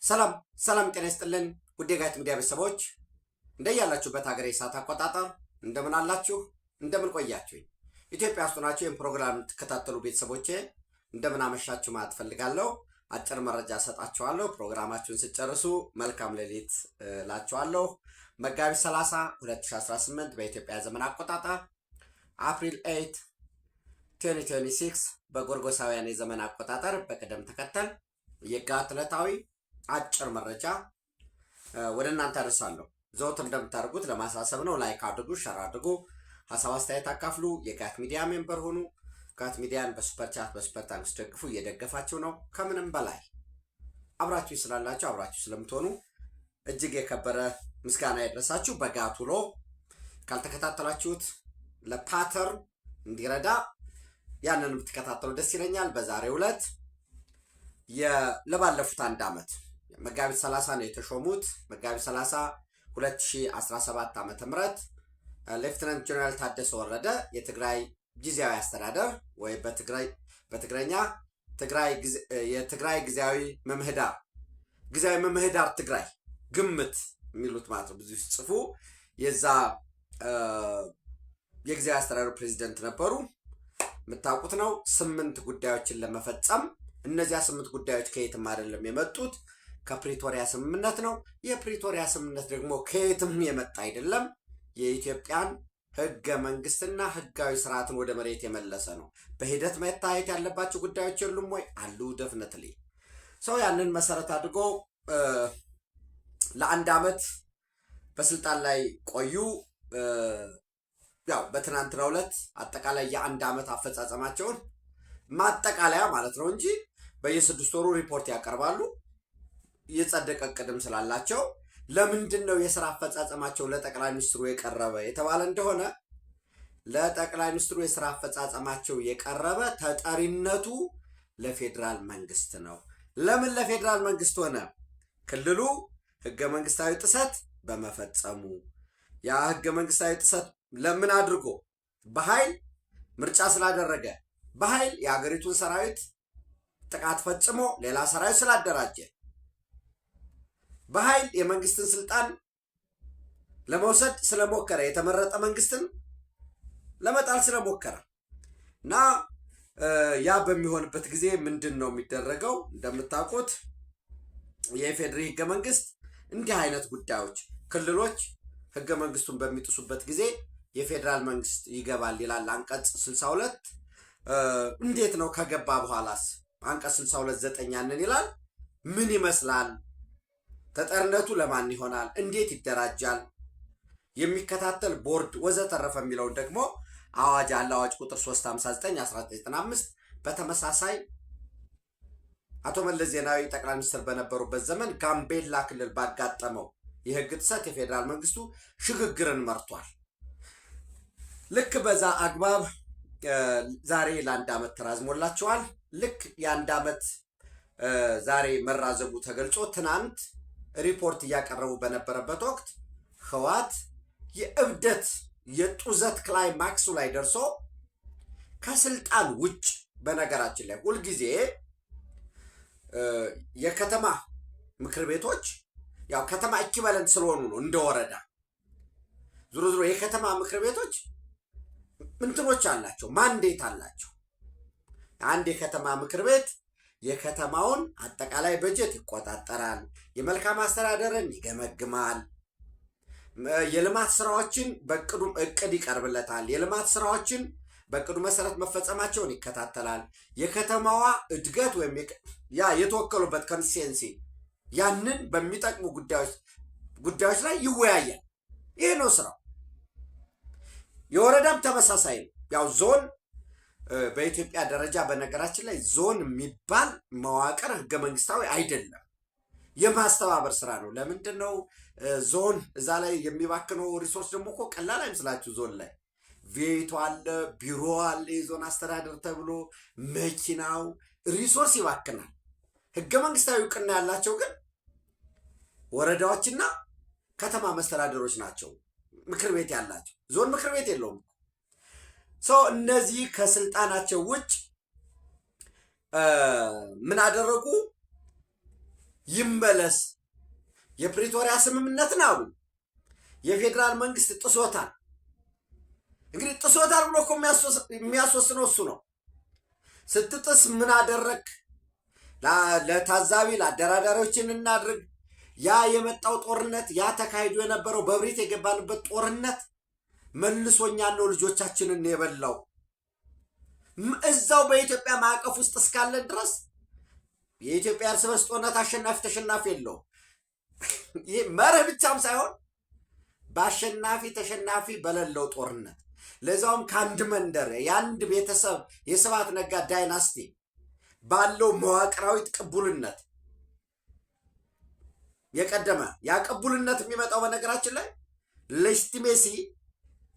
ሰላም ሰላም ጤና ይስጥልን ውድ የጋት ሚዲያ ቤተሰቦች እንደያላችሁበት ሀገር የሰዓት አቆጣጠር እንደምን አላችሁ? እንደምን ቆያችሁኝ? ኢትዮጵያ ውስጥ ናችሁ ይህን ፕሮግራም ተከታተሉ ቤተሰቦቼ እንደምን አመሻችሁ ማለት ፈልጋለሁ። አጭር መረጃ ሰጣችኋለሁ። ፕሮግራማችሁን ስጨርሱ መልካም ሌሊት ላችኋለሁ። መጋቢት 30 2018 በኢትዮጵያ ዘመን አቆጣጠር አፕሪል 8 2026 በጎርጎሳውያን የዘመን አቆጣጠር በቅደም ተከተል የጋት ዕለታዊ አጭር መረጃ ወደ እናንተ አደርሳለሁ። ዘወትር እንደምታደርጉት ለማሳሰብ ነው። ላይክ አድርጉ፣ ሸር አድርጉ፣ ሀሳብ አስተያየት አካፍሉ። የጋት ሚዲያ ሜምበር ሁኑ። ጋት ሚዲያን በሱፐር ቻት በሱፐር ታንክስ ደግፉ። እየደገፋችሁ ነው። ከምንም በላይ አብራችሁ ስላላችሁ አብራችሁ ስለምትሆኑ እጅግ የከበረ ምስጋና ይድረሳችሁ። በጋት ውሎ ካልተከታተላችሁት ለፓተርን እንዲረዳ ያንን ብትከታተሉ ደስ ይለኛል። በዛሬው ዕለት ለባለፉት አንድ ዓመት መጋቢት 30 ነው የተሾሙት። መጋቢት 30 2017 ዓ.ም ሌፍትናንት ጀነራል ታደሰ ወረደ የትግራይ ጊዜያዊ አስተዳደር ወይ በትግረኛ የትግራይ ጊዜያዊ መምህዳር ትግራይ ግምት የሚሉት ማለት ነው። ብዙ ሲጽፉ የዛ የጊዜያዊ አስተዳደር ፕሬዚደንት ነበሩ። የምታውቁት ነው። 8 ጉዳዮችን ለመፈጸም እነዚያ 8 ጉዳዮች ከየትም አይደለም የመጡት ከፕሪቶሪያ ስምምነት ነው። የፕሪቶሪያ ስምምነት ደግሞ ከየትም የመጣ አይደለም። የኢትዮጵያን ህገ መንግስትና ህጋዊ ስርዓትን ወደ መሬት የመለሰ ነው። በሂደት መታየት ያለባቸው ጉዳዮች የሉም ወይ? አሉ። ደፍነትሊ ሰው ያንን መሰረት አድርጎ ለአንድ ዓመት በስልጣን ላይ ቆዩ። ያው በትናንትናው ዕለት አጠቃላይ የአንድ ዓመት አፈጻጸማቸውን ማጠቃለያ ማለት ነው እንጂ በየ6 ወሩ ሪፖርት ያቀርባሉ። የጸደቀ ቅድም ስላላቸው ለምንድን ነው የስራ አፈጻጸማቸው ለጠቅላይ ሚኒስትሩ የቀረበ የተባለ እንደሆነ ለጠቅላይ ሚኒስትሩ የስራ አፈጻጸማቸው የቀረበ ተጠሪነቱ ለፌዴራል መንግስት ነው። ለምን ለፌዴራል መንግስት ሆነ? ክልሉ ህገ መንግስታዊ ጥሰት በመፈጸሙ ያ ህገ መንግስታዊ ጥሰት ለምን አድርጎ በኃይል ምርጫ ስላደረገ በኃይል የሀገሪቱን ሰራዊት ጥቃት ፈጽሞ ሌላ ሰራዊት ስላደራጀ በኃይል የመንግስትን ስልጣን ለመውሰድ ስለሞከረ የተመረጠ መንግስትን ለመጣል ስለሞከረ እና ያ በሚሆንበት ጊዜ ምንድን ነው የሚደረገው? እንደምታውቁት የኢፌዴሪ ህገ መንግስት እንዲህ አይነት ጉዳዮች ክልሎች ህገ መንግስቱን በሚጥሱበት ጊዜ የፌዴራል መንግስት ይገባል ይላል አንቀጽ 62። እንዴት ነው ከገባ በኋላስ? አንቀጽ 62(9) ያንን ይላል። ምን ይመስላል? ተጠርነቱ ለማን ይሆናል? እንዴት ይደራጃል? የሚከታተል ቦርድ ወዘተረፈ የሚለውን ደግሞ አዋጅ አለ። አዋጅ ቁጥር 359/1995 በተመሳሳይ አቶ መለስ ዜናዊ ጠቅላይ ሚኒስትር በነበሩበት ዘመን ጋምቤላ ክልል ባጋጠመው የህግ ጥሰት የፌዴራል መንግስቱ ሽግግርን መርቷል። ልክ በዛ አግባብ ዛሬ ለአንድ ዓመት ተራዝሞላቸዋል። ልክ የአንድ ዓመት ዛሬ መራዘሙ ተገልጾ ትናንት ሪፖርት እያቀረቡ በነበረበት ወቅት ህወሓት የእብደት የጡዘት ክላይማክሱ ላይ ደርሶ ከስልጣን ውጭ በነገራችን ላይ ሁልጊዜ የከተማ ምክር ቤቶች ያው ከተማ ኢኩቫለንት ስለሆኑ ነው እንደ ወረዳ ዙሮ የከተማ ምክር ቤቶች እንትኖች አላቸው፣ ማንዴት አላቸው። አንድ የከተማ ምክር ቤት የከተማውን አጠቃላይ በጀት ይቆጣጠራል፣ የመልካም አስተዳደርን ይገመግማል፣ የልማት ስራዎችን እቅድ ይቀርብለታል፣ የልማት ስራዎችን በእቅዱ መሰረት መፈጸማቸውን ይከታተላል። የከተማዋ እድገት ወይም ያ የተወከሉበት ኮንስቲትዌንሲ ያንን በሚጠቅሙ ጉዳዮች ላይ ይወያያል። ይሄ ነው ስራው። የወረዳም ተመሳሳይ ነው። ያው ዞን በኢትዮጵያ ደረጃ በነገራችን ላይ ዞን የሚባል መዋቅር ህገ መንግስታዊ አይደለም፣ የማስተባበር ስራ ነው። ለምንድን ነው ዞን እዛ ላይ የሚባክነው ሪሶርስ ደግሞ እኮ ቀላል አይመስላችሁ። ዞን ላይ ቤቱ አለ፣ ቢሮ አለ፣ የዞን አስተዳደር ተብሎ መኪናው ሪሶርስ ይባክናል። ህገ መንግስታዊ እውቅና ያላቸው ግን ወረዳዎችና ከተማ መስተዳደሮች ናቸው ምክር ቤት ያላቸው። ዞን ምክር ቤት የለውም። እነዚህ ከስልጣናቸው ውጭ ምን አደረጉ? ይመለስ። የፕሪቶሪያ ስምምነትን አሉ የፌዴራል መንግስት ጥሶታል። እንግዲህ ጥሶታል ብሎ እኮ የሚያስወስነው እሱ ነው። ስትጥስ ምን አደረግ? ለታዛቢ ለአደራዳሪዎችን እናድርግ። ያ የመጣው ጦርነት ያ ተካሂዶ የነበረው በብሪት የገባንበት ጦርነት መልሶኛል ነው ልጆቻችንን የበላው። እዛው በኢትዮጵያ ማዕቀፍ ውስጥ እስካለን ድረስ የኢትዮጵያ እርስ በርስ ጦርነት አሸናፊ ተሸናፊ የለው። ይህ መርህ ብቻም ሳይሆን በአሸናፊ ተሸናፊ በሌለው ጦርነት ለዛውም ከአንድ መንደር የአንድ ቤተሰብ የስብሐት ነጋ ዳይናስቲ ባለው መዋቅራዊ ቅቡልነት የቀደመ ያ ቅቡልነት የሚመጣው በነገራችን ላይ ሌጂቲሜሲ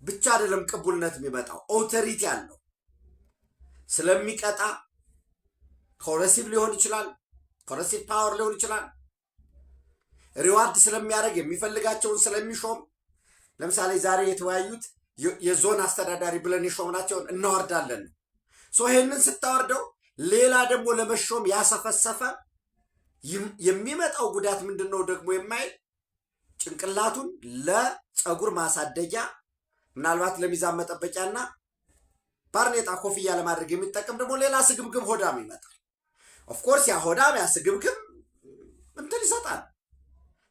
ብቻ አይደለም። ቅቡልነት የሚመጣው ኦቶሪቲ አለው። ስለሚቀጣ ኮረሲቭ ሊሆን ይችላል፣ ኮረሲቭ ፓወር ሊሆን ይችላል። ሪዋርድ ስለሚያደርግ የሚፈልጋቸውን ስለሚሾም፣ ለምሳሌ ዛሬ የተወያዩት የዞን አስተዳዳሪ ብለን የሾምናቸውን እናወርዳለን ነው። ይሄንን ስታወርደው ሌላ ደግሞ ለመሾም ያሰፈሰፈ የሚመጣው ጉዳት ምንድን ነው ደግሞ የማይል ጭንቅላቱን ለፀጉር ማሳደጊያ ምናልባት ለሚዛን መጠበቂያና ባርኔጣ ኮፍያ ለማድረግ የሚጠቀም ደግሞ ሌላ ስግብግብ ሆዳም ይመጣል። ኦፍኮርስ ያ ሆዳም ያ ስግብግብ እንትን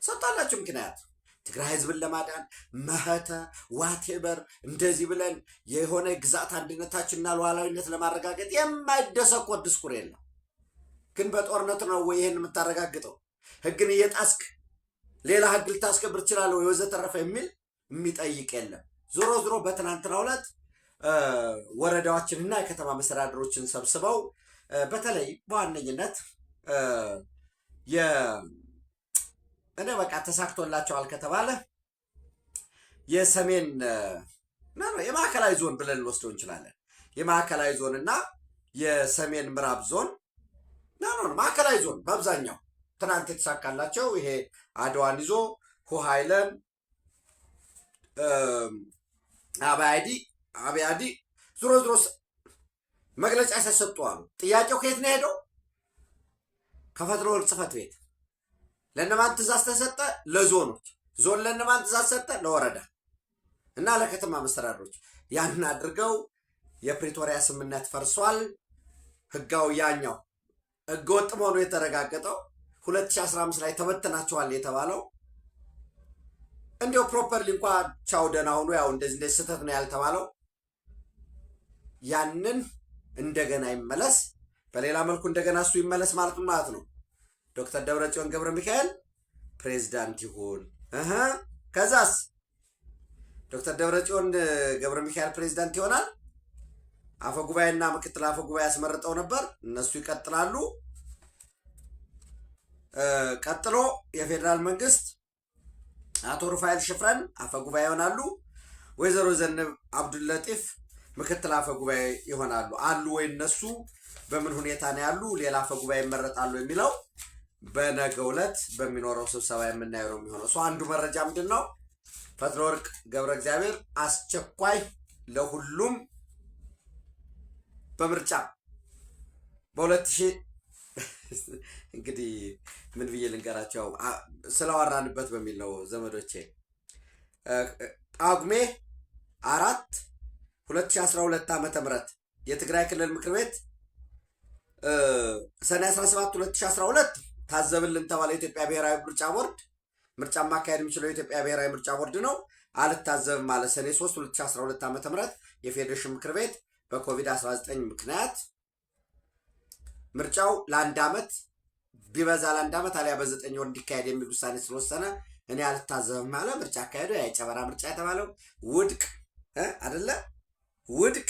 ሰጣላችሁ። ምክንያት ትግራይ ህዝብን ለማዳን መህተ ዋቴበር እንደዚህ ብለን የሆነ ግዛት አንድነታችንና ሉዓላዊነት ለማረጋገጥ የማይደሰኮት ድስኩር የለም። ግን በጦርነት ነው ወይ ይሄን የምታረጋግጠው? ህግን እየጣስክ ሌላ ህግ ልታስከብር ትችላለህ ወይ ወዘተረፈ የሚል የሚጠይቅ የለም። ዞሮ ዞሮ በትናንትናው ዕለት ወረዳዎችንና የከተማ መስተዳድሮችን ሰብስበው በተለይ በዋነኝነት እኔ በቃ ተሳክቶላቸዋል ከተባለ የሰሜን የማዕከላዊ ዞን ብለን ልወስደው እንችላለን። የማዕከላዊ ዞን እና የሰሜን ምዕራብ ዞን ማዕከላዊ ዞን በአብዛኛው ትናንት የተሳካላቸው ይሄ አድዋን ይዞ ሁሃይለን አብያዲ ዞሮ መግለጫ ሲሰጡ አሉ። ጥያቄው ከየት ነው ሄደው? ከፈጥሮ ጽሕፈት ቤት ለነማን ትእዛዝ ተሰጠ? ለዞኖች። ዞን ለነማን ትእዛዝ ሰጠ? ለወረዳ እና ለከተማ መስተዳድሮች። ያን አድርገው የፕሪቶሪያ ስምምነት ፈርሷል። ህጋው ያኛው ህገወጥ መሆኑ የተረጋገጠው 2015 ላይ ተበተናቸዋል የተባለው እንዲያው ፕሮፐርሊ እንኳን ቻው ደህና ሆኖ ያው እንደዚህ ስህተት ነው ያልተባለው ያንን እንደገና ይመለስ፣ በሌላ መልኩ እንደገና እሱ ይመለስ ማለት ነው። ዶክተር ደብረጽዮን ገብረ ሚካኤል ፕሬዝዳንት ይሁን። ከዛስ ዶክተር ደብረጽዮን ገብረ ሚካኤል ፕሬዝዳንት ይሆናል። አፈ ጉባኤና ምክትል አፈ ጉባኤ ያስመርጠው ነበር፣ እነሱ ይቀጥላሉ። ቀጥሎ የፌዴራል መንግስት አቶ ሩፋኤል ሽፍረን አፈ ጉባኤ ይሆናሉ። ወይዘሮ ዘነብ አብዱልለጢፍ ምክትል አፈ ጉባኤ ይሆናሉ። አሉ ወይ እነሱ በምን ሁኔታ ነው ያሉ? ሌላ አፈ ጉባኤ ይመረጣሉ የሚለው በነገው ዕለት በሚኖረው ስብሰባ የምናየው ነው የሚሆነው። አንዱ መረጃ ምንድን ነው? ፈትለወርቅ ገብረ እግዚአብሔር አስቸኳይ ለሁሉም በምርጫ በ2000 እንግዲህ ምን ብዬ ልንገራቸው ስላወራንበት በሚል ነው ዘመዶቼ። ጳጉሜ 4 2012 ዓ.ም የትግራይ ክልል ምክር ቤት ሰኔ 17 2012 ታዘብልን ተባለ። የኢትዮጵያ ብሔራዊ ምርጫ ቦርድ ምርጫ ማካሄድ የሚችለው የኢትዮጵያ ብሔራዊ ምርጫ ቦርድ ነው። አልታዘብም ማለት ሰኔ 3 2012 ዓ.ም የፌዴሬሽን ምክር ቤት በኮቪድ-19 ምክንያት ምርጫው ለአንድ ዓመት ቢበዛ ለአንድ ዓመት አሊያ በ9 ወር እንዲካሄድ የሚል ውሳኔ ስለወሰነ እኔ አልታዘብም ማለ ምርጫ አካሄዱ የጨበራ ምርጫ የተባለው ውድቅ አይደለ? ውድቅ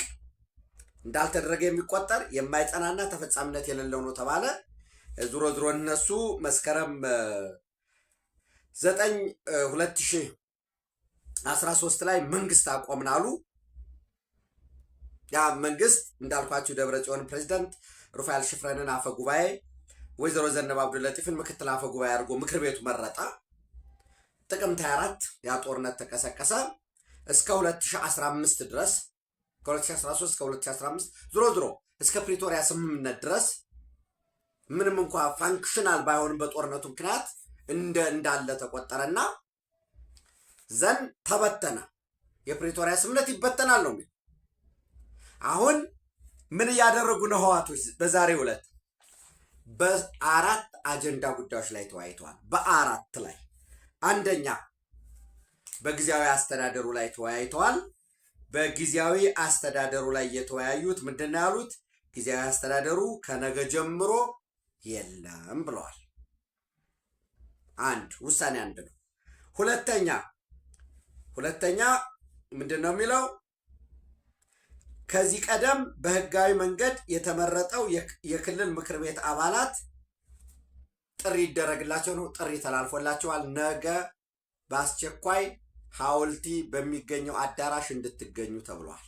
እንዳልተደረገ የሚቆጠር የማይጸናና ተፈጻሚነት የሌለው ነው ተባለ። ዙሮ እነሱ መስከረም 9 2013 ላይ መንግስት አቆምን አሉ። ያ መንግስት እንዳልኳችሁ ደብረጽዮን ፕሬዝዳንት፣ ሩፋኤል ሽፍረንን አፈ ጉባኤ፣ ወይዘሮ ዘነብ አብዱልለጢፍን ምክትል አፈ ጉባኤ አድርጎ ምክር ቤቱ መረጣ። ጥቅምት 24 ያ ጦርነት ተቀሰቀሰ። እስከ 2015 ድረስ ከ2013 እስከ 2015 ዞሮ እስከ ፕሪቶሪያ ስምምነት ድረስ ምንም እንኳ ፋንክሽናል ባይሆንም በጦርነቱ ምክንያት እንዳለ ተቆጠረና ዘን ተበተነ። የፕሪቶሪያ ስምምነት ይበተናል ነው የሚል። አሁን ምን እያደረጉ ነው ህወሓቶች? በዛሬው ዕለት በአራት አጀንዳ ጉዳዮች ላይ ተወያይተዋል። በአራት ላይ አንደኛ በጊዜያዊ አስተዳደሩ ላይ ተወያይተዋል። በጊዜያዊ አስተዳደሩ ላይ የተወያዩት ምንድን ነው ያሉት? ጊዜያዊ አስተዳደሩ ከነገ ጀምሮ የለም ብለዋል። ውሳኔ አንድ ነው። ሁለተኛ ምንድን ነው የሚለው? ከዚህ ቀደም በህጋዊ መንገድ የተመረጠው የክልል ምክር ቤት አባላት ጥሪ ይደረግላቸው ነው። ጥሪ ተላልፎላቸዋል። ነገ በአስቸኳይ ሐውልቲ በሚገኘው አዳራሽ እንድትገኙ ተብሏል።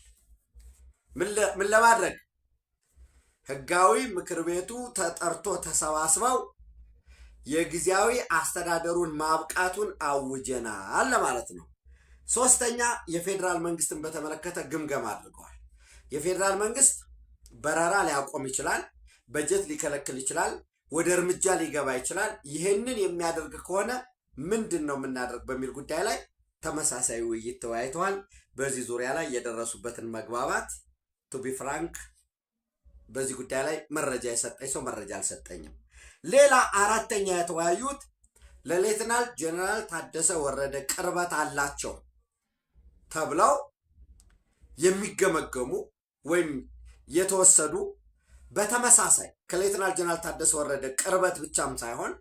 ምን ለማድረግ? ህጋዊ ምክር ቤቱ ተጠርቶ ተሰባስበው የጊዜያዊ አስተዳደሩን ማብቃቱን አውጀናል ለማለት ነው። ሶስተኛ የፌዴራል መንግስትን በተመለከተ ግምገማ አድርገዋል። የፌዴራል መንግስት በረራ ሊያቆም ይችላል፣ በጀት ሊከለክል ይችላል፣ ወደ እርምጃ ሊገባ ይችላል። ይህንን የሚያደርግ ከሆነ ምንድን ነው የምናደርግ በሚል ጉዳይ ላይ ተመሳሳይ ውይይት ተወያይተዋል። በዚህ ዙሪያ ላይ የደረሱበትን መግባባት ቱ ቢ ፍራንክ በዚህ ጉዳይ ላይ መረጃ የሰጠኝ ሰው መረጃ አልሰጠኝም። ሌላ አራተኛ የተወያዩት ለሌተናል ጀነራል ታደሰ ወረደ ቅርበት አላቸው ተብለው የሚገመገሙ ወይም የተወሰዱ በተመሳሳይ ከሌተናል ጀነራል ታደሰ ወረደ ቅርበት ብቻም ሳይሆን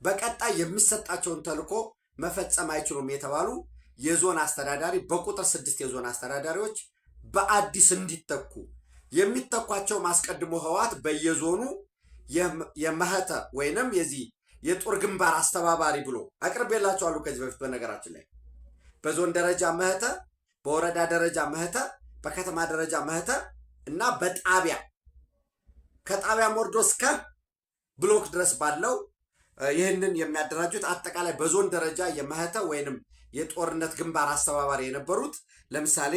በቀጣይ የሚሰጣቸውን ተልዕኮ መፈጸም አይችሉም የተባሉ የዞን አስተዳዳሪ በቁጥር 6 የዞን አስተዳዳሪዎች በአዲስ እንዲተኩ የሚተኳቸው ማስቀድሞ ህወሓት በየዞኑ የመህተ ወይንም የዚህ የጦር ግንባር አስተባባሪ ብሎ አቅርቤላቸዋለሁ ከዚህ በፊት። በነገራችን ላይ በዞን ደረጃ መህተ፣ በወረዳ ደረጃ መህተ፣ በከተማ ደረጃ መህተ እና በጣቢያ ከጣቢያ ወርዶ እስከ ብሎክ ድረስ ባለው ይህንን የሚያደራጁት አጠቃላይ በዞን ደረጃ የመህተ ወይንም የጦርነት ግንባር አስተባባሪ የነበሩት ለምሳሌ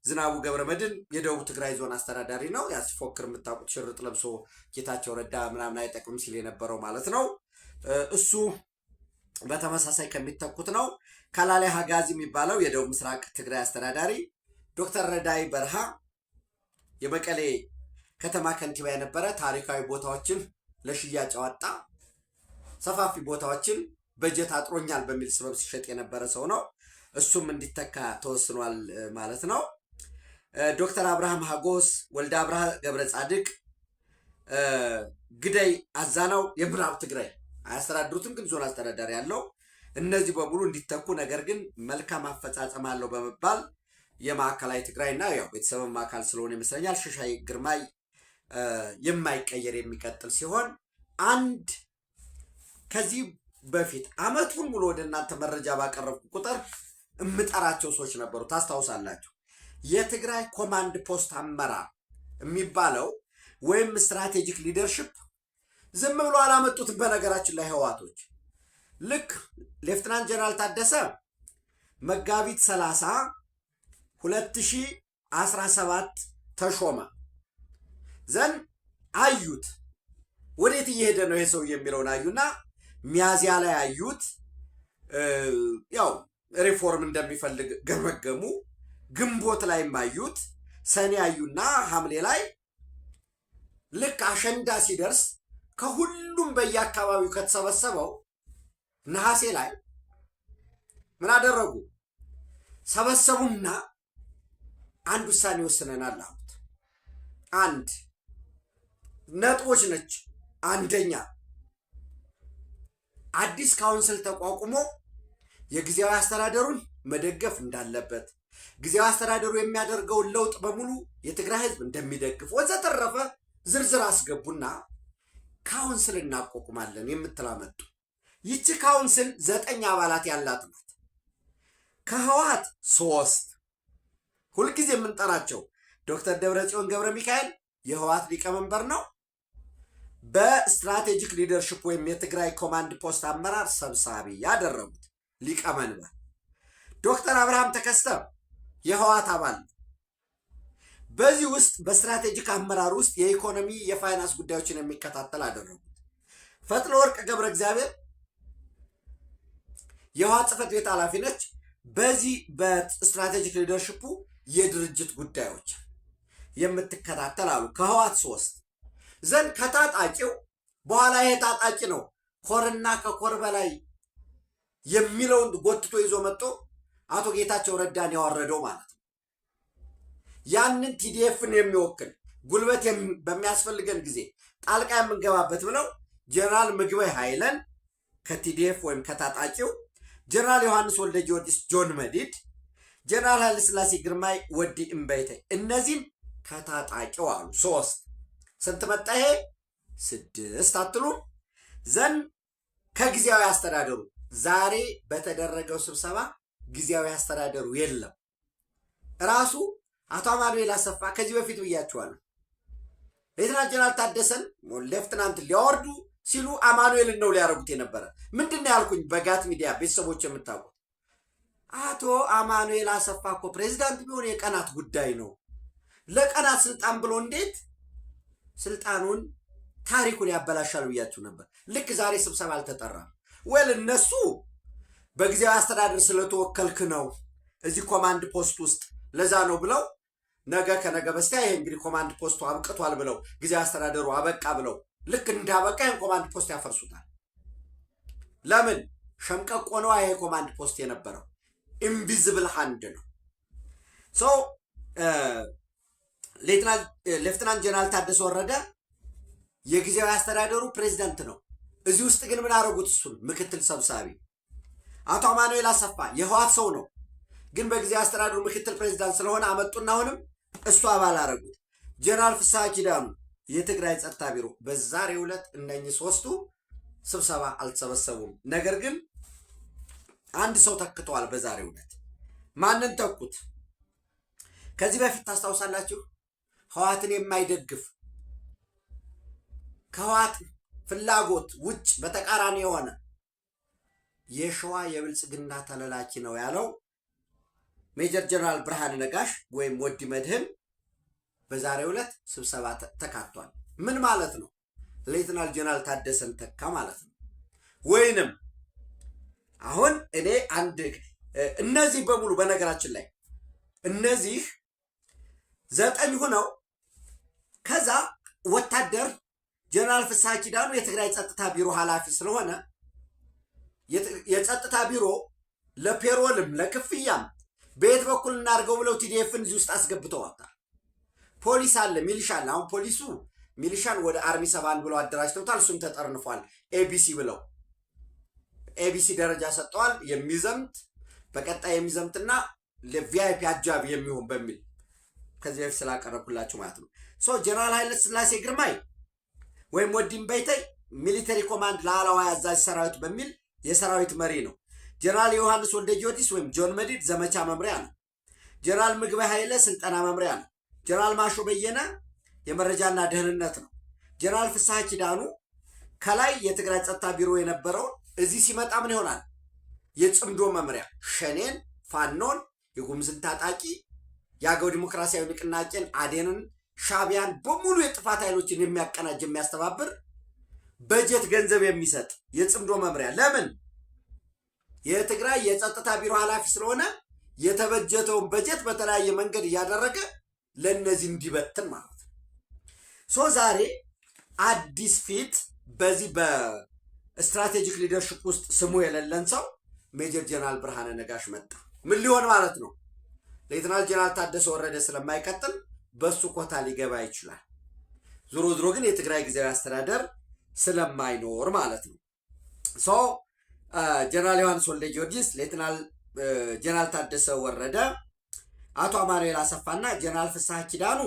ዝናቡ ገብረመድህን የደቡብ ትግራይ ዞን አስተዳዳሪ ነው። ያስፎክር የምታውቁት ሽርጥ ለብሶ ጌታቸው ረዳ ምናምን አይጠቅም ሲል የነበረው ማለት ነው። እሱ በተመሳሳይ ከሚተኩት ነው። ከላሌ ሀጋዚ የሚባለው የደቡብ ምስራቅ ትግራይ አስተዳዳሪ፣ ዶክተር ረዳይ በርሃ የመቀሌ ከተማ ከንቲባ የነበረ ታሪካዊ ቦታዎችን ለሽያጭ አወጣ፣ ሰፋፊ ቦታዎችን በጀት አጥሮኛል በሚል ሰበብ ሲሸጥ የነበረ ሰው ነው። እሱም እንዲተካ ተወስኗል ማለት ነው። ዶክተር አብርሃም ሀጎስ፣ ወልደ አብርሃ ገብረ ጻድቅ፣ ግደይ አዛናው የምዕራብ ትግራይ አያስተዳድሩትም፣ ግን ዞን አስተዳዳሪ ያለው እነዚህ በሙሉ እንዲተኩ ነገር ግን መልካም አፈጻጸም አለው በመባል የማዕከላዊ ትግራይ እና ያው ቤተሰብም አካል ስለሆነ ይመስለኛል ሽሻይ ግርማይ የማይቀየር የሚቀጥል ሲሆን አንድ ከዚህ በፊት አመቱን ሙሉ ወደ እናንተ መረጃ ባቀረብኩ ቁጥር እምጠራቸው ሰዎች ነበሩ። ታስታውሳላችሁ። የትግራይ ኮማንድ ፖስት አመራር የሚባለው ወይም ስትራቴጂክ ሊደርሽፕ ዝም ብሎ አላመጡትም። በነገራችን ላይ ህወሓቶች ልክ ሌፍትናንት ጀነራል ታደሰ መጋቢት 30 2017 ተሾመ ዘን አዩት። ወዴት እየሄደ ነው ይሄ ሰው የሚለውን አዩና ሚያዚያ ላይ አዩት። ያው ሪፎርም እንደሚፈልግ ገመገሙ። ግንቦት ላይ አዩት። ሰኔ አዩና ሐምሌ ላይ ልክ አሸንዳ ሲደርስ ከሁሉም በየአካባቢው ከተሰበሰበው ነሐሴ ላይ ምን አደረጉ? ሰበሰቡና አንድ ውሳኔ ወስነናል አሉት። አንድ ነጥቦች ነች። አንደኛ አዲስ ካውንስል ተቋቁሞ የጊዜያዊ አስተዳደሩን መደገፍ እንዳለበት፣ ጊዜያዊ አስተዳደሩ የሚያደርገውን ለውጥ በሙሉ የትግራይ ህዝብ እንደሚደግፍ ወዘተረፈ ዝርዝር አስገቡና ካውንስል እናቋቁማለን የምትላመጡ። ይቺ ካውንስል 9 አባላት ያላት ናት። ከህወሓት 3 ሁልጊዜ የምንጠራቸው ዶክተር ደብረጽዮን ገብረ ሚካኤል የህወሓት ሊቀመንበር ነው። በስትራቴጂክ ሊደርሽፕ ወይም የትግራይ ኮማንድ ፖስት አመራር ሰብሳቢ ያደረጉት ሊቀመንበር ዶክተር አብርሃም ተከስተ የህወሓት አባል። በዚህ ውስጥ በስትራቴጂክ አመራር ውስጥ የኢኮኖሚ የፋይናንስ ጉዳዮችን የሚከታተል አደረጉት። ፈትለ ወርቅ ገብረ እግዚአብሔር የህወሓት ጽሕፈት ቤት ኃላፊ ነች። በዚህ በስትራቴጂክ ሊደርሽፑ የድርጅት ጉዳዮች የምትከታተል አሉ። ከህወሓት 3 ዘንድ ከታጣቂው በኋላ ይሄ ታጣቂ ነው ኮርና ከኮር በላይ የሚለውን ጎትቶ ይዞ መጥቶ አቶ ጌታቸው ረዳን ያወረደው ማለት ነው። ያንን ቲዲኤፍን የሚወክል ጉልበት በሚያስፈልገን ጊዜ ጣልቃ የምንገባበት ብለው ጀነራል ምግበይ ኃይለን ከቲዲኤፍ ወይም ከታጣቂው፣ ጀነራል ዮሐንስ ወልደ ጊዮርጊስ ጆን መዲድ፣ ጀነራል ኃይለ ሥላሴ ግርማይ ወዲ እምበይተ እነዚህም ከታጣቂው አሉ። 3 ስንት መጣ ይሄ? 6 አትሉም? ዘንድ ከጊዜያዊ አስተዳደሩ ዛሬ በተደረገው ስብሰባ ጊዜያዊ አስተዳደሩ የለም። ራሱ አቶ አማኑኤል አሰፋ ከዚህ በፊት ብያቸዋለሁ። ሌተናንት ጀነራል ታደሰን ሌፍትናንት ሊያወርዱ ሲሉ አማኑኤልን ነው ሊያረጉት የነበረ። ምንድን ነው ያልኩኝ? በጋት ሚዲያ ቤተሰቦች የምታውቁት አቶ አማኑኤል አሰፋ እኮ ፕሬዚዳንት ቢሆን የቀናት ጉዳይ ነው። ለቀናት ስልጣን ብሎ እንዴት ስልጣኑን ታሪኩን ያበላሻል ብያችሁ ነበር። ልክ ዛሬ ስብሰባ አልተጠራም። ወል እነሱ በጊዜያዊ አስተዳደር ስለተወከልክ ነው እዚህ ኮማንድ ፖስት ውስጥ ለዛ ነው ብለው ነገ ከነገ በስቲያ ይሄ እንግዲህ ኮማንድ ፖስቱ አብቅቷል ብለው ጊዜያዊ አስተዳደሩ አበቃ ብለው ልክ እንዳበቃ ይሄን ኮማንድ ፖስት ያፈርሱታል። ለምን? ሸምቀቆ ነው ይሄ ኮማንድ ፖስት የነበረው ኢንቪዚብል ሃንድ ነው። ሶ ሌፍትናንት ጀነራል ታደሰ ወረደ የጊዜያዊ አስተዳደሩ ፕሬዚዳንት ነው። እዚህ ውስጥ ግን ምን አደረጉት? እሱን ምክትል ሰብሳቢ። አቶ አማኑኤል አሰፋ የህወሓት ሰው ነው፣ ግን በጊዜያዊ አስተዳደሩ ምክትል ፕሬዚዳንት ስለሆነ አመጡና አሁንም እሱ አባል አደረጉት። ጀነራል ፍስሐ ኪዳኑ የትግራይ ጸጥታ ቢሮ በዛሬው ዕለት እነኚህ 3ቱ ስብሰባ አልተሰበሰቡም። ነገር ግን አንድ ሰው ተክተዋል። በዛሬው ዕለት ማንን ተኩት? ከዚህ በፊት ታስታውሳላችሁ፣ ህወሓትን የማይደግፍ ከህወሓት ፍላጎት ውጭ በተቃራኒ የሆነ የሸዋ የብልጽግና ተለላኪ ነው ያለው ሜጀር ጀነራል ብርሃነ ነጋሽ ወይም ወዲ መድህን በዛሬው ዕለት ስብሰባ ተካቷል። ምን ማለት ነው? ሌተናል ጀነራል ታደሰን ተካ ማለት ነው። ወይንም አሁን እኔ እነዚህ በሙሉ በነገራችን ላይ እነዚህ 9 ሆነው ከዛ ወታደር ጀነራል ፍስሐ ኪዳኑ የትግራይ ጸጥታ ቢሮ ኃላፊ ስለሆነ የጸጥታ ቢሮ ለፔሮልም ለክፍያም በየት በኩል እናድርገው ብለው ቲዲኤፍን እዚህ ውስጥ አስገብተዋታል። ፖሊስ አለ፣ ሚሊሻ አለ። አሁን ፖሊሱ ሚሊሻን ወደ አርሚ 7 ብለው አደራጅተውታል። እሱም ተጠርንፏል። ኤቢሲ ብለው ኤቢሲ ደረጃ ሰጥተዋል። የሚዘምት በቀጣይ የሚዘምትና ለቪአይፒ አጃቢ የሚሆን በሚል ከዚህ በፊት ስላቀረብኩላችሁ ማለት ነው። ጀነራል ኃይለ ሥላሴ ግርማይ ወይም ወዲ እምበይተይ ሚሊተሪ ኮማንድ ላዕላዊ አዛዥ ሰራዊት በሚል የሰራዊት መሪ ነው። ጀነራል ዮሐንስ ወልደ ጊዮርጊስ ወይም ጆን መዲድ ዘመቻ መምሪያ ነው። ጀነራል ምግበይ ኃይለ ስልጠና መምሪያ ነው። ጀነራል ማሾ በየነ የመረጃና ደህንነት ነው። ጀነራል ፍስሐ ኪዳኑ ከላይ የትግራይ ጸጥታ ቢሮ የነበረውን እዚህ ሲመጣ ምን ይሆናል? የጽምዶ መምሪያ ሸኔን፣ ፋኖን፣ የጉምዝን ታጣቂ፣ የአገው ዲሞክራሲያዊ ንቅናቄን፣ አዴንን፣ ሻቢያን በሙሉ የጥፋት ኃይሎችን የሚያቀናጅ የሚያስተባብር በጀት ገንዘብ የሚሰጥ የጽምዶ መምሪያ። ለምን? የትግራይ የጸጥታ ቢሮ ኃላፊ ስለሆነ የተበጀተውን በጀት በተለያየ መንገድ እያደረገ ለነዚህ እንዲበትን ማለት ነው። ዛሬ አዲስ ፊት በዚህ በስትራቴጂክ ሊደርሽፕ ውስጥ ስሙ የሌለን ሰው ሜጀር ጀነራል ብርሃነ ነጋሽ መጣ። ምን ሊሆን ማለት ነው? ሌተናል ጀነራል ታደሰ ወረደ ስለማይቀጥል በሱ ኮታ ሊገባ ይችላል። ዞሮ ዞሮ ግን የትግራይ ጊዜያዊ አስተዳደር ስለማይኖር ማለት ነው። ጀነራል ዮሐንስ ወልደ ጊዮርጊስ፣ ሌተናል ጀነራል ታደሰ ወረደ፣ አቶ አማኑኤል አሰፋና ጀነራል ፍስሐ ኪዳኑ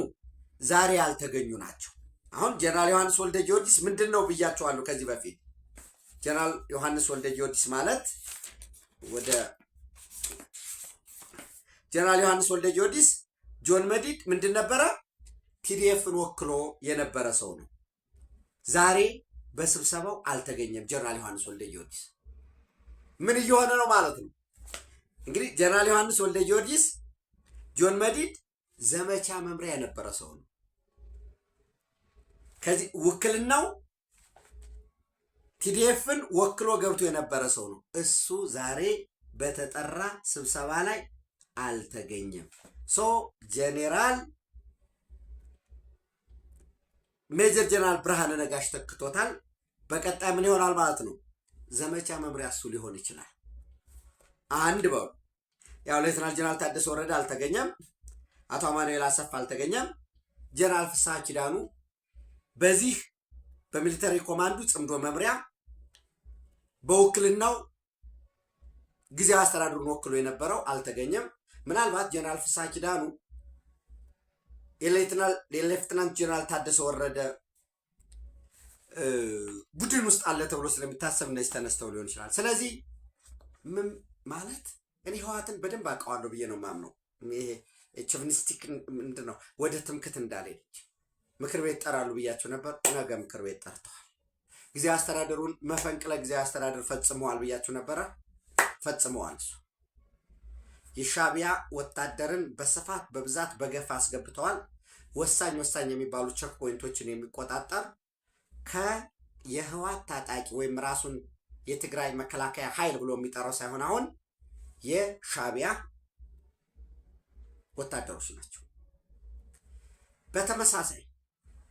ዛሬ ያልተገኙ ናቸው። አሁን ጀነራል ዮሐንስ ወልደ ጊዮርጊስ ምንድን ነው ብያቸዋለሁ ከዚህ በፊት። ጀነራል ዮሐንስ ወልደ ጊዮርጊስ ማለት ጀነራል ዮሐንስ ወልደ ጊዮርጊስ ጆን መዲድ ምንድን ነበረ? ቲዲኤፍን ወክሎ የነበረ ሰው ነው። ዛሬ በስብሰባው አልተገኘም። ጀነራል ዮሐንስ ወልደ ጊዮርጊስ ምን እየሆነ ነው ማለት ነው? እንግዲህ ጀነራል ዮሐንስ ወልደ ጊዮርጊስ ጆን መዲድ ዘመቻ መምሪያ የነበረ ሰው ነው። ከዚህ ውክልናው ቲዲኤፍን ወክሎ ገብቶ የነበረ ሰው ነው። እሱ ዛሬ በተጠራ ስብሰባ ላይ አልተገኘም። ጄኔራል ሜጀር ጄኔራል ብርሃነ ነጋሽ ተክቶታል። በቀጣይ ምን ይሆናል ማለት ነው? ዘመቻ መምሪያ እሱ ሊሆን ይችላል። አንድ በሉ ያው ሌተናል ጄኔራል ታደሰ ወረደ አልተገኘም። አቶ አማኑኤል አሰፋ አልተገኘም። ጄኔራል ፍስሐ ኪዳኑ በዚህ በሚሊተሪ ኮማንዱ ጽምዶ መምሪያ በውክልናው ጊዜያዊ አስተዳደሩን ወክሎ የነበረው አልተገኘም። ምናልባት ጄኔራል ፍስሐ ኪዳኑ የሌፍትናንት ጄኔራል ታደሰ ወረደ ቡድን ውስጥ አለ ተብሎ ስለሚታሰብ እነዚህ ተነስተው ሊሆን ይችላል። ስለዚህ ምን ማለት እኔ ህወሓትን በደንብ አውቀዋለሁ ብዬ ነው ማምነው። ይሄ ቾቪኒስቲክ ምንድን ነው ወደ ትምክት እንዳልሄደች ምክር ቤት ጠራሉ ብያቸው ነበር። ነገ ምክር ቤት ጠርተዋል። ጊዜያዊ አስተዳደሩን መፈንቅለ ጊዜያዊ አስተዳደር ፈጽመዋል ብያቸው ነበረ። ፈጽመዋል። እሱ የሻዕቢያ ወታደርን በስፋት በብዛት በገፍ አስገብተዋል። ወሳኝ የሚባሉ ቼክ ፖይንቶችን የሚቆጣጠር የህወሓት ታጣቂ ወይም ራሱን የትግራይ መከላከያ ኃይል ብሎ የሚጠራው ሳይሆን አሁን የሻዕቢያ ወታደሮች ናቸው። በተመሳሳይ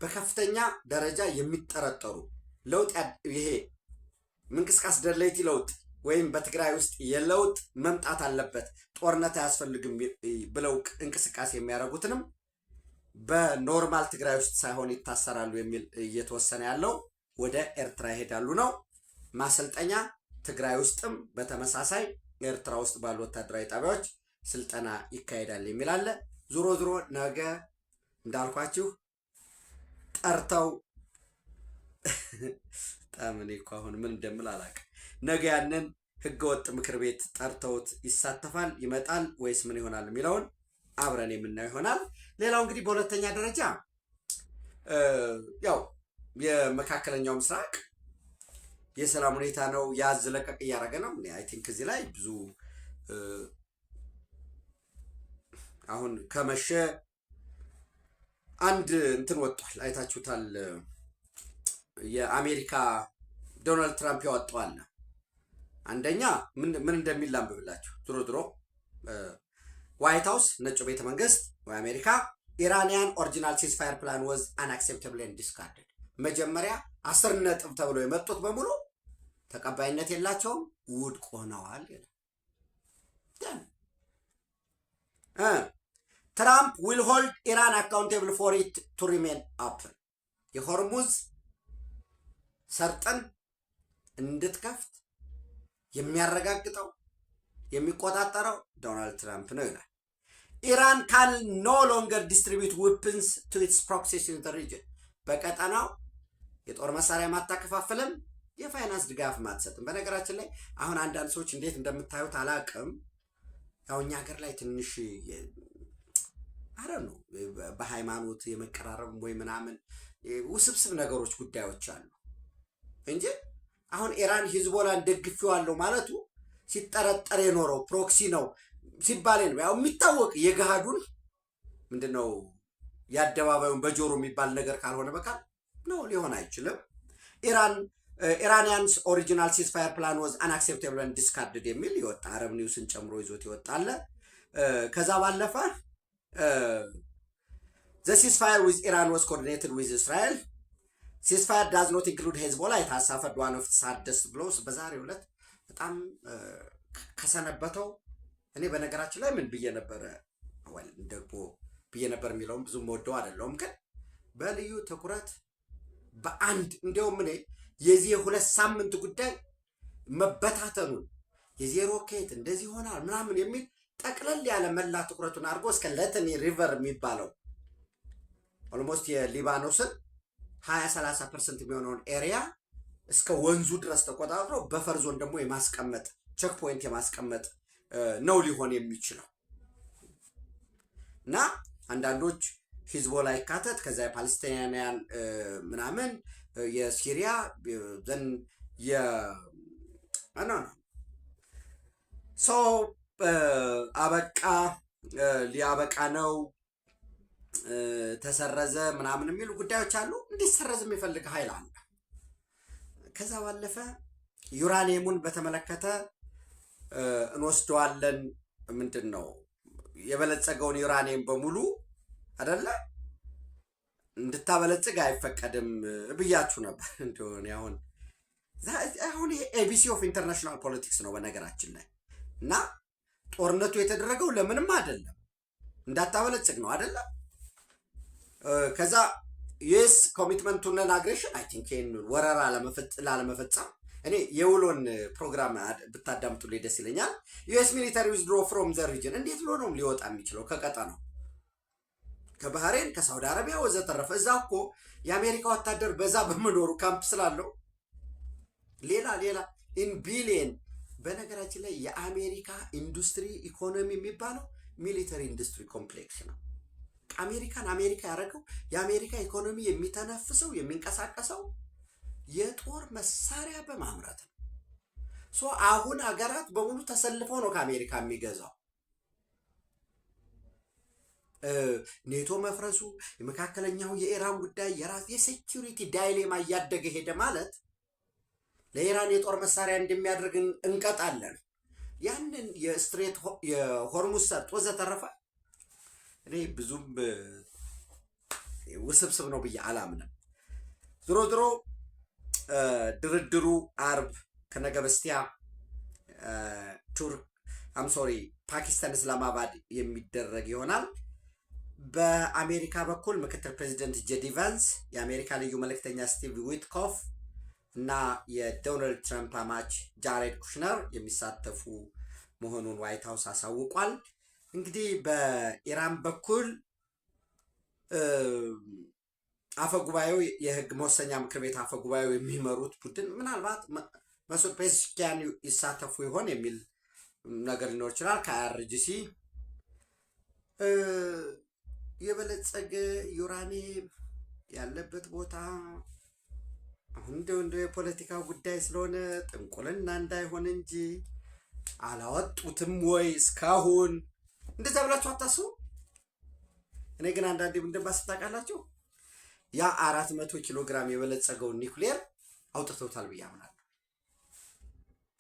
በከፍተኛ ደረጃ የሚጠረጠሩ ለውጥ ይሄ ምንቅስቃስ ደለይቲ ለውጥ ወይም በትግራይ ውስጥ የለውጥ መምጣት አለበት ጦርነት አያስፈልግም ብለው እንቅስቃሴ የሚያደርጉትንም በኖርማል ትግራይ ውስጥ ሳይሆን ይታሰራሉ የሚል እየተወሰነ ያለው ወደ ኤርትራ ይሄዳሉ ነው። ማሰልጠኛ ትግራይ ውስጥም በተመሳሳይ ኤርትራ ውስጥ ባሉ ወታደራዊ ጣቢያዎች ስልጠና ይካሄዳል የሚል አለ። ዞሮ ነገ እንዳልኳችሁ ጠርተው ጣምኔ እኮ አሁን ምን እንደምል አላውቅም። ነገ ያንን ህገወጥ ምክር ቤት ጠርተውት ይሳተፋል ይመጣል ወይስ ምን ይሆናል የሚለውን አብረን የምናየው ይሆናል። ሌላው እንግዲህ በሁለተኛ ደረጃ ያው የመካከለኛው ምስራቅ የሰላም ሁኔታ ነው። ያዝ ለቀቅ እያደረገ ነው። አይ ቲንክ እዚህ ላይ ብዙ አሁን ከመሸ አንድ እንትን ወጥቷል፣ አይታችሁታል። የአሜሪካ ዶናልድ ትራምፕ ያወጣዋል። አንደኛ ምን እንደሚል ላንብብላችሁ። ድሮ ዋይት ሃውስ ነጩ ቤተ መንግስት ወይ አሜሪካ ኢራኒያን ኦሪጂናል ሲዝፋየር ፕላን ወዝ አንአክሴፕተብል ኤንድ ዲስካርድድ። መጀመሪያ 10 ነጥብ ተብሎ የመጡት በሙሉ ተቀባይነት የላቸውም፣ ውድቅ ሆነዋል ይላል። ትራምፕ ዊል ሆልድ ኢራን አካውንቴብል ፎር ኢት ቱ ሪሜን ኦፕን። የሆርሙዝ ሰርጥን እንድትከፍት የሚያረጋግጠው የሚቆጣጠረው ዶናልድ ትራምፕ ነው ይላል። ኢራን ካን ኖ ሎንገር ዲስትሪቢዩት ዌፕንስ ቱ ኢትስ ፕሮክሲስ ኢን ዘ ሪጅን። በቀጠናው የጦር መሳሪያ ማታከፋፍልም፣ የፋይናንስ ድጋፍ ማትሰጥም። በነገራችን ላይ አሁን አንዳንድ ሰዎች እንዴት እንደምታዩት አላቅም። ያው እኛ ሀገር ላይ ትንሽ ነው በሃይማኖት የመቀራረብ ወይ ምናምን ውስብስብ ነገሮች ጉዳዮች አሉ እንጂ አሁን ኢራን ሂዝቦላን ደግፌዋለሁ ማለቱ ሲጠረጠር የኖረው ፕሮክሲ ነው ሲባል ነው ያው የሚታወቅ የገሃዱን ምንድነው ያደባባዩን በጆሮ የሚባል ነገር ካልሆነ በቃ ነው ሊሆን አይችልም። ኢራኒያንስ ኦሪጂናል ሲዝፋየር ፕላን ወዝ አንአክሴፕተብል ኤንድ ዲስካርድድ የሚል ይወጣ አረብ ኒውስን ጨምሮ ይዞት ይወጣል። ከዛ ባለፈ the ceasefire with Iran was coordinated with Israel. ceasefire does not include Hezbollah. it has suffered one of its hardest blows. በዛሬው ዕለት በጣም ከሰነበተው እኔ በነገራችን ላይ ምን ብዬ ነበር ደግሞ ብዬ ነበር የሚለውም ብዙም ወደው አይደለም፣ ግን በልዩ ትኩረት በአንድ እንደውም እኔ የዚህ 2 ሳምንት ጉዳይ መበታተኑን የዜሮ ሮኬት እንደዚህ ሆናል ምናምን የሚል ጠቅለል ያለ መላ ትኩረቱን አድርጎ እስከ ለተኒ ሪቨር የሚባለው ኦልሞስት የሊባኖስን 20-30% የሚሆነውን ኤሪያ እስከ ወንዙ ድረስ ተቆጣጥሮ በፈር ዞን ደግሞ የማስቀመጥ ቼክ ፖይንት የማስቀመጥ ነው ሊሆን የሚችለው እና አንዳንዶች ሂዝቦላ ይካተት ከዛ የፓለስቲናውያን ምናምን የሲሪያ ዘን አበቃ ሊያበቃ ነው ተሰረዘ ምናምን የሚሉ ጉዳዮች አሉ። እንዲሰረዝ የሚፈልግ ኃይል አለ። ከዛ ባለፈ ዩራኒየሙን በተመለከተ እንወስደዋለን ምንድን ነው የበለጸገውን ዩራኒየም በሙሉ አይደለ እንድታበለጽግ አይፈቀድም ብያችሁ ነበር። እንደሆነ አሁን ይሄ ኤቢሲ ኦፍ ኢንተርናሽናል ፖለቲክስ ነው በነገራችን ላይ። እና ጦርነቱ የተደረገው ለምንም አይደለም እንዳታበለጽግ ነው አይደለም። ከዛ ዩኤስ ኮሚትመንቱን አግሬሽን አይ ቲንክ ወረራ ላለመፈጸም እኔ የውሎን ፕሮግራም ብታዳምጡልኝ ደስ ይለኛል። ዩኤስ ሚሊታሪ ዊዝድሮ ፍሮም ዘ ሪጅን እንዴት ብሎ ነው ሊወጣ የሚችለው ከቀጠናው? ከባህሬን ከሳውዲ አረቢያ ወዘተረፈ። እዛ እኮ የአሜሪካ ወታደር በዛ በመኖሩ ካምፕ ስላለው ሌላ ኢን ቢሊየን። በነገራችን ላይ የአሜሪካ ኢንዱስትሪ ኢኮኖሚ የሚባለው ሚሊተሪ ኢንዱስትሪ ኮምፕሌክስ ነው። አሜሪካ ያደረገው የአሜሪካ ኢኮኖሚ የሚተነፍሰው የሚንቀሳቀሰው የጦር መሳሪያ በማምረት ነው። አሁን ሀገራት በሙሉ ተሰልፈው ነው ከአሜሪካ የሚገዛው። ኔቶ መፍረሱ፣ የመካከለኛው የኢራን ጉዳይ የሴኪሪቲ ዳይሌማ እያደገ ሄደ ማለት ለኢራን የጦር መሳሪያ እንደሚያደርግ እንቀጣለን። ያንን የስትሬት የሆርሙዝ ሰርጥ ወዘተረፈ እኔ ብዙም ውስብስብ ነው ብዬ አላምንም። ድሮ ድርድሩ አርብ ከነገ በስቲያ ፓኪስታን እስላማባድ የሚደረግ ይሆናል። በአሜሪካ በኩል ምክትል ፕሬዚደንት ጄዲ ቫንስ፣ የአሜሪካ ልዩ መልእክተኛ ስቲቭ ዊትኮፍ እና የዶናልድ ትራምፕ አማች ጃሬድ ኩሽነር የሚሳተፉ መሆኑን ዋይት ሀውስ አሳውቋል። እንግዲህ በኢራን በኩል አፈጉባኤው የህግ መወሰኛ ምክር ቤት አፈጉባኤው የሚመሩት ቡድን ምናልባት መሱድ ፔዜሽኪያን ይሳተፉ ይሆን የሚል ነገር ሊኖር ይችላል። ከአርጂሲ የበለጸገ ዩራኒየም ያለበት ቦታ አሁን እንደው የፖለቲካ ጉዳይ ስለሆነ ጥንቁልና እንዳይሆን እንጂ አላወጡትም ወይ እስካሁን? እንደዛ ብላችሁ አታስቡ። እኔ ግን አንዳንዴ እንደማስብ ታውቃላችሁ፣ ያ 400 ኪሎ ግራም የበለጸገውን ኒውክሌር አውጥተውታል ብዬ አምናለሁ።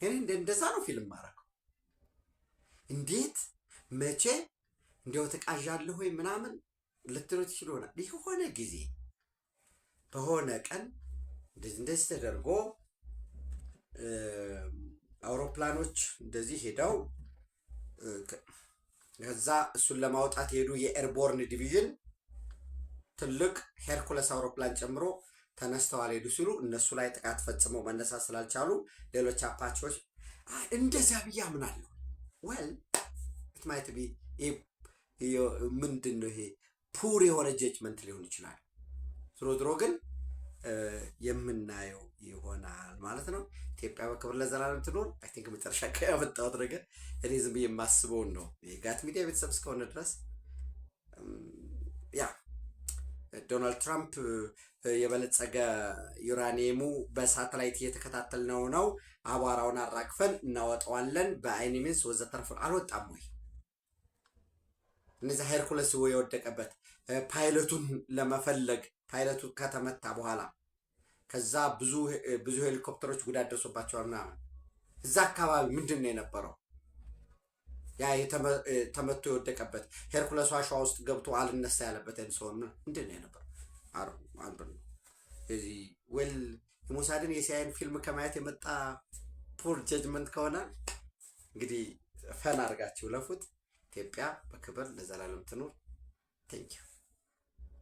እኔ እንደዛ ነው ፊልም ማረከው። እንዴት መቼ እንዲያው ተቃዣለሁ ወይ ምናምን ልትሉት ይችላል። የሆነ ጊዜ በሆነ ቀን እንደዚህ ተደርጎ አውሮፕላኖች እንደዚህ ሄደው ከዛ እሱን ለማውጣት ሄዱ የኤርቦርን ዲቪዥን ትልቅ ሄርኩለስ አውሮፕላን ጨምሮ ተነስተዋል። ሄዱ ሲሉ እነሱ ላይ ጥቃት ፈጽመው መነሳት ስላልቻሉ ሌሎች አፓቾች እንደዛ ብዬ አምናለሁ። ወል ኢት ማይት ቢ ምንድን ነው ይሄ ፑር የሆነ ጀጅመንት ሊሆን ይችላል። ድሮ ግን የምናየው ይሆናል ማለት ነው። ኢትዮጵያ በክብር ለዘላለም ትኖር። አይ ቲንክ መጨረሻ ያመጣሁት ነገር እኔ ዝም ብዬ የማስበውን ነው። የጋት ሚዲያ ቤተሰብ እስከሆነ ድረስ ዶናልድ ትራምፕ የበለጸገ ዩራኒየሙ በሳተላይት እየተከታተልነው ነው፣ አቧራውን አራግፈን እናወጣዋለን በአይኒ ሚንስ ወዘተርፈ አልወጣም ወይ? እነዚህ ሄርኩለስ የወደቀበት ፓይለቱን ለመፈለግ ፓይለቱ ከተመታ በኋላ ከዛ ብዙ ሄሊኮፕተሮች ጉዳት ደርሶባቸዋል ምናምን። እዛ አካባቢ ምንድን ነው የነበረው? ያ ተመቶ የወደቀበት ሄርኩለሱ አሸዋ ውስጥ ገብቶ አልነሳ ያለበት ሰውን ምንድን ነው የነበረው? አንዱ ነው እዚህ የሞሳድን የሲአይኤን ፊልም ከማየት የመጣ ፑር ጀጅመንት ከሆነ እንግዲህ ፈን አድርጋችሁ ለፉት። ኢትዮጵያ በክብር ለዘላለም ትኑር። ቴንኪው